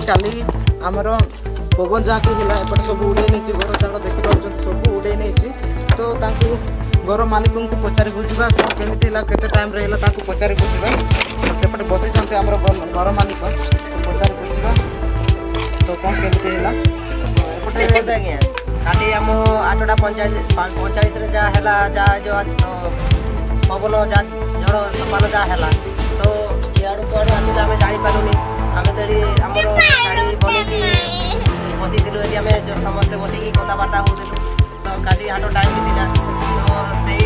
काली आमर पवन जहाँ कि है एपटे सब उड़े नहीं घर चाल देखिए सब उड़े नहीं तो घर मालिक को पचारि बुझा कौन केमी केते टाइम रहा पचारि बुझा सेपटे बसई आम घर मालिक पचारि बुझा तो कौन केमी है देखते आज्ञा काली आम 8टा 45 जहाँ जो पवन जहाँ झड़ तूफान जहाँ है तो इाड़ू कड़े आसिला आम जापारूनी आम तो आमर गाड़ी बनई बसी आम समस्ते बसिकी कथबार्ता हो तो काली हाट टाइम थी तो से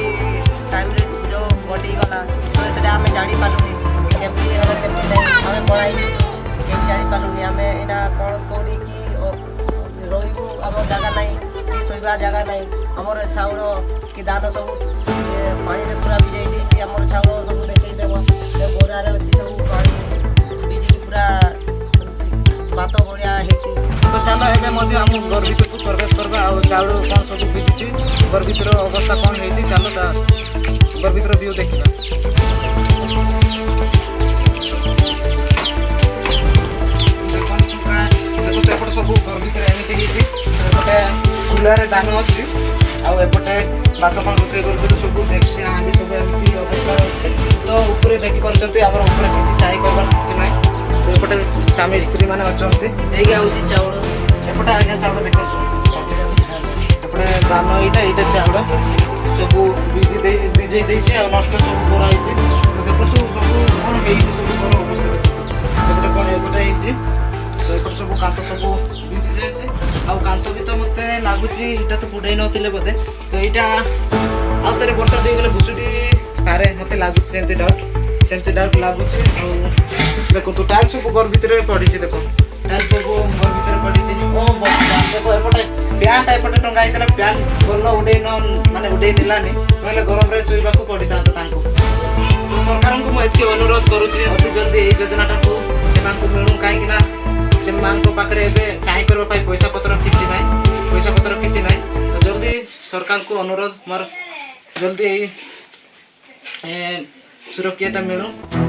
टाइम जो घटीगला तो से आम जापारूनी केमती आम पढ़ाई केमी जापारूनी आम यहाँ कौन कौटी कि रही आम जगह ना कि शोवा जगह ना आमर चाउल कि धान सब पानी पूरा भिजई देती आमर चाउल सब देखदेव बोरार अच्छी सब पानी भिजिकी पूरा भात बढ़िया होती तो चलो एवं आम घर भर को प्रवेश करवा आ चाउल कौन सब भिजी घर भर अवस्था कौन होती चलो घर भर व्यू देखा देखो तो एपटे सब घर भर एमती गोटे कुलारे दान अच्छी आउटे भात कौन रोसे कर सब देखसी हाँ सब एमती अवस्था अच्छे तो ऊपर देखिपारे आम ऊपर किसी चाय करवार किसी ना तो एपटे स्वामी स्त्री मैंने अच्छा चाउल एपटे आज्ञा चाउल देखो एपटे दान यहाँ चाउल सब भिजई देती नष्ट सब कराई तो देखो सब कौन सब घर अवस्था एपटे कौन एपटे तो एपटे सब कांत सब भिजी जाए कांत भी तो मत लगुच यहाँ तो पुड़े नौले बोधे तो यहाँ आउ थे वर्षा दी गले भुसुड़ी पारे मत लगुच सेमती डाउट लगुच देखो तो टाइल सब घर भितर पड़ी देख टाइल सब घर भितर पड़ी देखो एपटे प्यांट एपटे टंगा होता प्यांट गल उड़े माने उड़े नानी ना गरम में शोवा पड़ी था सरकार को मुझे अनुरोध करुच्ची अति जल्दी ये योजनाटा को मिलू कहीं से पाखे चाई करने पैसा पतर किसी ना तो जल्दी सरकार को अनुरोध मोर जल्दी सुरक्षाटा मिलू।